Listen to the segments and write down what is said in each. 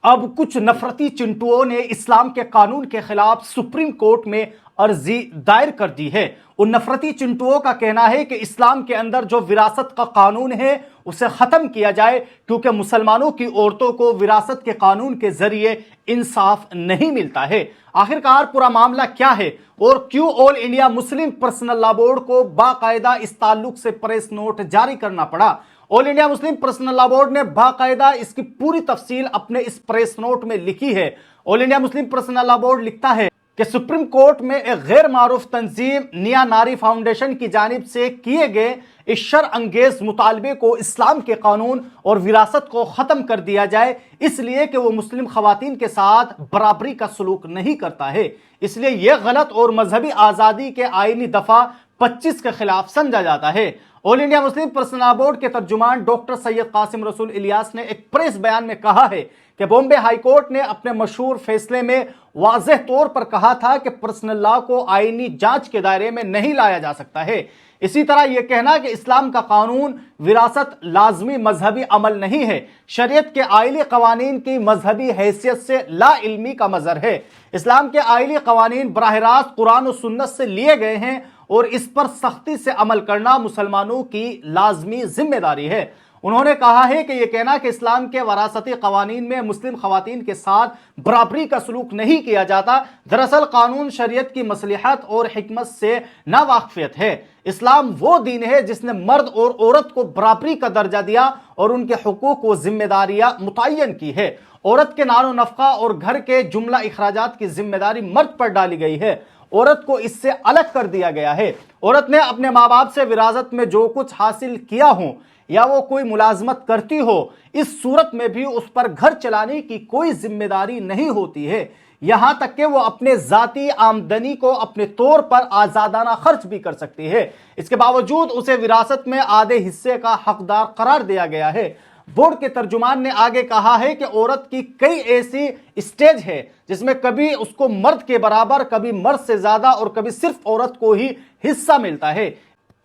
अब कुछ नफरती चिंटुओं ने इस्लाम के कानून के खिलाफ सुप्रीम कोर्ट में अर्जी दायर कर दी है। उन नफरती चिंटुओं का कहना है कि इस्लाम के अंदर जो विरासत का कानून है उसे खत्म किया जाए, क्योंकि मुसलमानों की औरतों को विरासत के कानून के जरिए इंसाफ नहीं मिलता है। आखिरकार पूरा मामला क्या है और क्यों all India Muslim personal law board को बाकायदा इस ताल्लुक से प्रेस नोट जारी करना पड़ा। All India Muslim personal law board ने बाकायदा इसकी पूरी तफसील अपने इस प्रेस नोट में लिखी है। All India Muslim personal law board लिखता है कि सुप्रीम कोर्ट में एक गैर मारूफ तंजीम निया नारी फाउंडेशन की जानिब से किए गए इस शर अंगेज मुतालबे को इस्लाम के कानून और विरासत को खत्म कर दिया जाए, इसलिए कि वो मुस्लिम खवातीन के साथ बराबरी का सलूक नहीं करता है। इसलिए यह गलत और मजहबी आज़ादी के आईनी दफा 25 के खिलाफ समझा जाता है। All India Muslim personal law board के तर्जुमान डॉक्टर सैयद कासिम रसूल इलियास ने एक प्रेस बयान में कहा है कि बॉम्बे हाई कोर्ट ने अपने मशहूर फैसले में वाज़ेह तौर पर कहा था कि पर्सनल लॉ को आईनी जांच के दायरे में नहीं लाया जा सकता है। इसी तरह यह कहना कि इस्लाम का कानून विरासत लाजमी मजहबी अमल नहीं है, शरीयत के आइली कवानीन की मजहबी हैसियत से ला इल्मी का मजर है। इस्लाम के आइली कवानीन बराह रास्त कुरान और सुन्नत से लिए गए हैं और इस पर सख्ती से अमल करना मुसलमानों की लाजमी जिम्मेदारी है। उन्होंने कहा है कि यह कहना कि इस्लाम के वरासती कवानीन में मुस्लिम खवातीन के साथ बराबरी का सलूक नहीं किया जाता, दरअसल कानून शरीयत की मसलिहत और हिकमत से नावाकिफियत है। इस्लाम वो दीन है जिसने मर्द और औरत को बराबरी का दर्जा दिया और उनके हुकूक व जिम्मेदारियां मुतय्यन की है। औरत के नानो नफका और घर के जुमला इखराजात की जिम्मेदारी मर्द पर डाली गई है। औरत को इससे अलग कर दिया गया है। औरत ने अपने माँ बाप से विरासत में जो कुछ हासिल किया हो या वो कोई मुलाजमत करती हो, इस सूरत में भी उस पर घर चलाने की कोई जिम्मेदारी नहीं होती है। यहां तक कि वो अपने जाती आमदनी को अपने तौर पर आजादाना खर्च भी कर सकती है। इसके बावजूद उसे विरासत में आधे हिस्से का हकदार करार दिया गया है। बोर्ड के तर्जुमान ने आगे कहा है कि औरत की कई ऐसी स्टेज है जिसमें कभी उसको मर्द के बराबर, कभी मर्द से ज्यादा और कभी सिर्फ औरत को ही हिस्सा मिलता है।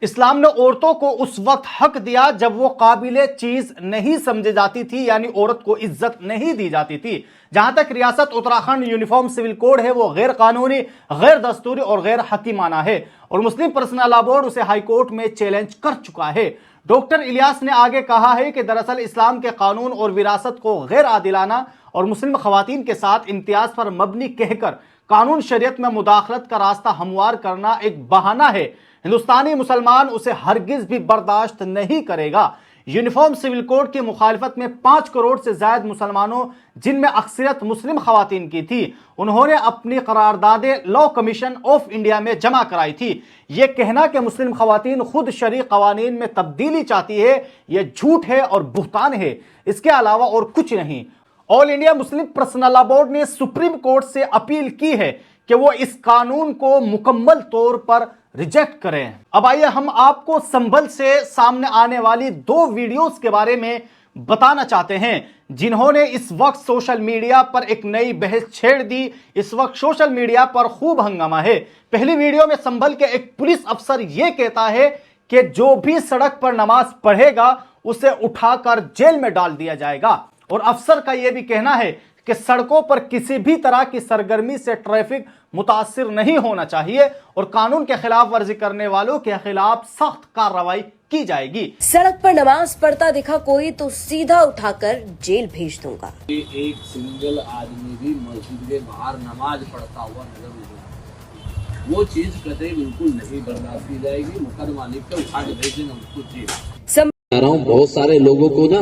इस्लाम ने औरतों को उस वक्त हक दिया जब वो काबिले चीज नहीं समझी जाती थी, यानी औरत को इज्जत नहीं दी जाती थी। जहां तक रियासत उत्तराखंड यूनिफॉर्म सिविल कोड है वो गैर कानूनी, गैर दस्तूरी और गैर हकीमाना है और मुस्लिम पर्सनल लॉ बोर्ड उसे हाई कोर्ट में चैलेंज कर चुका है। डॉक्टर इलियास ने आगे कहा है कि दरअसल इस्लाम के कानून और विरासत को गैर आदिलाना और मुस्लिम खवातीन के साथ इम्तियाज पर मबनी कहकर कानून शरीयत में मुदाखलत का रास्ता हमवार करना एक बहाना है। हिंदुस्तानी मुसलमान उसे हरगिज भी बर्दाश्त नहीं करेगा। यूनिफॉर्म सिविल कोड की मुखालफत में 5 करोड़ से ज्यादा मुसलमानों, जिनमें अक्सरियत मुस्लिम खवातीन की थी, उन्होंने अपनी करारदादें लॉ कमीशन ऑफ इंडिया में जमा कराई थी। यह कहना कि मुस्लिम खवातीन खुद शरई कवानीन में तब्दीली चाहती है, यह झूठ है और बुहतान है, इसके अलावा और कुछ नहीं। All India Muslim personal law board ने सुप्रीम कोर्ट से अपील की है कि वो इस कानून को मुकम्मल तौर पर रिजेक्ट करें। अब आइए हम आपको संभल से सामने आने वाली 2 वीडियोस के बारे में बताना चाहते हैं जिन्होंने इस वक्त सोशल मीडिया पर एक नई बहस छेड़ दी। इस वक्त सोशल मीडिया पर खूब हंगामा है। पहली वीडियो में संभल के एक पुलिस अफसर यह कहता है कि जो भी सड़क पर नमाज पढ़ेगा उसे उठाकर जेल में डाल दिया जाएगा और अफसर का यह भी कहना है कि सड़कों पर किसी भी तरह की सरगर्मी से ट्रैफिक मुतासिर नहीं होना चाहिए और कानून के खिलाफ वर्जी करने वालों के खिलाफ सख्त कार्रवाई की जाएगी। सड़क पर नमाज पढ़ता दिखा कोई तो सीधा उठाकर जेल भेज दूंगा। एक सिंगल आदमी भी मस्जिद के बाहर नमाज पढ़ता हुआ नजर नहीं, वो चीज कतई बिल्कुल नहीं बर्दाश्त की जाएगी। मुकदमा लिख के उठा के भेजेंगे उसको जेल। बहुत सारे लोगों को ना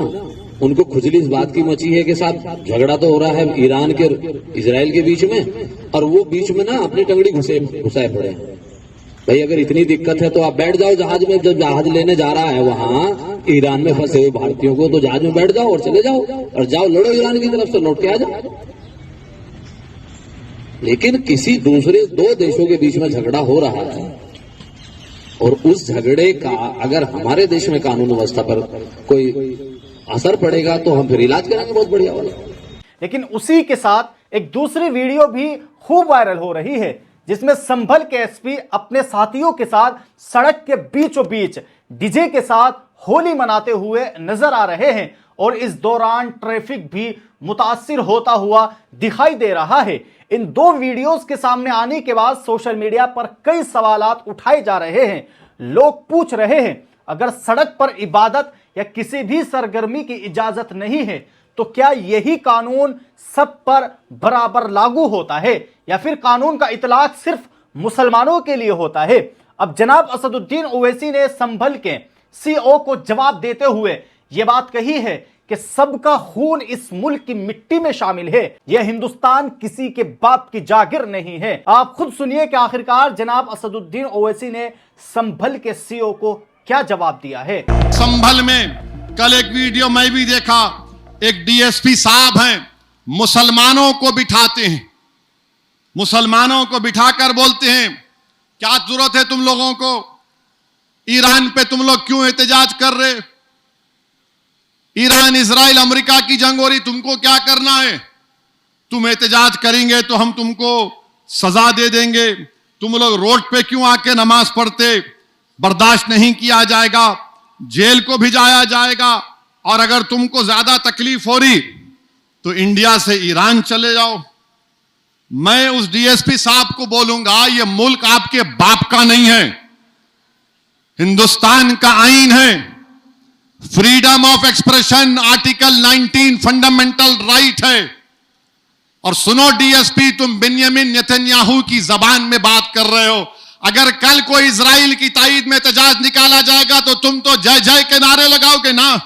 उनको खुजली इस बात की मची है कि साहब झगड़ा तो हो रहा है ईरान के इजराइल के बीच में और वो बीच में ना अपनी टंगड़ी घुसाए पड़े हैं। भाई अगर इतनी दिक्कत है तो आप बैठ जाओ जहाज में। जब जहाज लेने जा रहा है वहां ईरान में फंसे हुए भारतीयों को, तो जहाज में बैठ जाओ और चले जाओ और जाओ लड़ो ईरान की तरफ से, लौट के आ जाओ। लेकिन किसी दूसरे 2 देशों के बीच में झगड़ा हो रहा है और उस झगड़े का अगर हमारे देश में कानून व्यवस्था पर कोई असर पड़ेगा तो हम फिर इलाज कराएंगे बहुत बढ़िया वाला। लेकिन उसी के साथ एक दूसरी वीडियो भी खूब वायरल हो रही है जिसमें संभल के एसपी अपने साथियों के साथ सड़क के बीचों बीच डीजे के साथ होली मनाते हुए नजर आ रहे हैं और इस दौरान ट्रैफिक भी मुतासिर होता हुआ दिखाई दे रहा है। इन दो वीडियोस के सामने आने के बाद सोशल मीडिया पर कई सवालात उठाए जा रहे हैं। लोग पूछ रहे हैं, अगर सड़क पर इबादत या किसी भी सरगर्मी की इजाजत नहीं है तो क्या यही कानून सब पर बराबर लागू होता है या फिर कानून का इतलाक सिर्फ मुसलमानों के लिए होता है? अब जनाब असदुद्दीन ओवैसी ने संभल के सीओ को जवाब देते हुए यह बात कही है कि सबका खून इस मुल्क की मिट्टी में शामिल है, यह हिंदुस्तान किसी के बाप की जागिर नहीं है। आप खुद सुनिए कि आखिरकार जनाब असदुद्दीन ओवैसी ने संभल के सीओ को क्या जवाब दिया है। संभल में कल एक वीडियो मैं भी देखा, एक डीएसपी साहब हैं, मुसलमानों को बिठाते हैं, मुसलमानों को बिठाकर बोलते हैं क्या जरूरत है तुम लोगों को, ईरान पे तुम लोग क्यों एहतजाज कर रहे, ईरान इजराइल अमेरिका की जंग हो रही, तुमको क्या करना है, तुम एहतजाज करेंगे तो हम तुमको सजा दे देंगे, तुम लोग रोड पे क्यों आके नमाज पढ़ते, बर्दाश्त नहीं किया जाएगा, जेल को भिजाया जाएगा, और अगर तुमको ज्यादा तकलीफ हो रही तो इंडिया से ईरान चले जाओ। मैं उस डीएसपी साहब को बोलूंगा, यह मुल्क आपके बाप का नहीं है, हिंदुस्तान का आईन है, freedom of expression article 19 fundamental right है। और सुनो डीएसपी, तुम बिन्यामिन नेतन्याहू की जबान में बात कर रहे हो, अगर कल कोई इजराइल की ताईद में एहतजाज निकाला जाएगा तो तुम तो जय जय के नारे लगाओगे ना।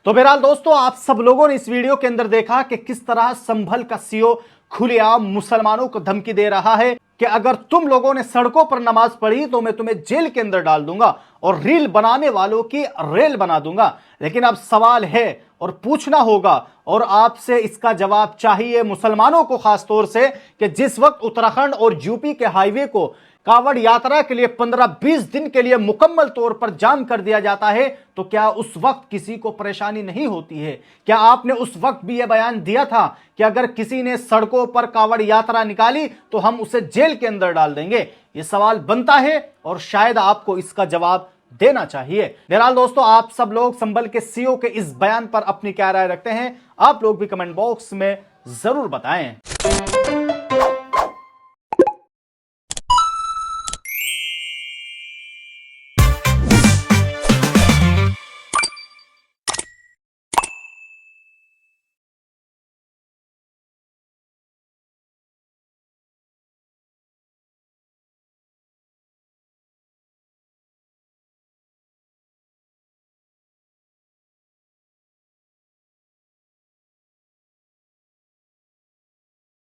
तो बहरहाल दोस्तों, आप सब लोगों ने इस वीडियो के अंदर देखा कि किस तरह संभल का सीओ खुलेआम मुसलमानों को धमकी दे रहा है कि अगर तुम लोगों ने सड़कों पर नमाज पढ़ी तो मैं तुम्हें जेल के अंदर डाल दूंगा और रील बनाने वालों की रेल बना दूंगा। लेकिन अब सवाल है और पूछना होगा और आपसे इसका जवाब चाहिए मुसलमानों को खास तौर से कि जिस वक्त उत्तराखंड और यूपी के हाईवे को कावड़ यात्रा के लिए 15-20 दिन के लिए मुकम्मल तौर पर जाम कर दिया जाता है तो क्या उस वक्त किसी को परेशानी नहीं होती है? क्या आपने उस वक्त भी यह बयान दिया था कि अगर किसी ने सड़कों पर कावड़ यात्रा निकाली तो हम उसे जेल के अंदर डाल देंगे? यह सवाल बनता है और शायद आपको इसका जवाब देना चाहिए। बहरहाल दोस्तों, आप सब लोग संभल के सीओ के इस बयान पर अपनी क्या राय रखते हैं? आप लोग भी कमेंट बॉक्स में जरूर बताएं।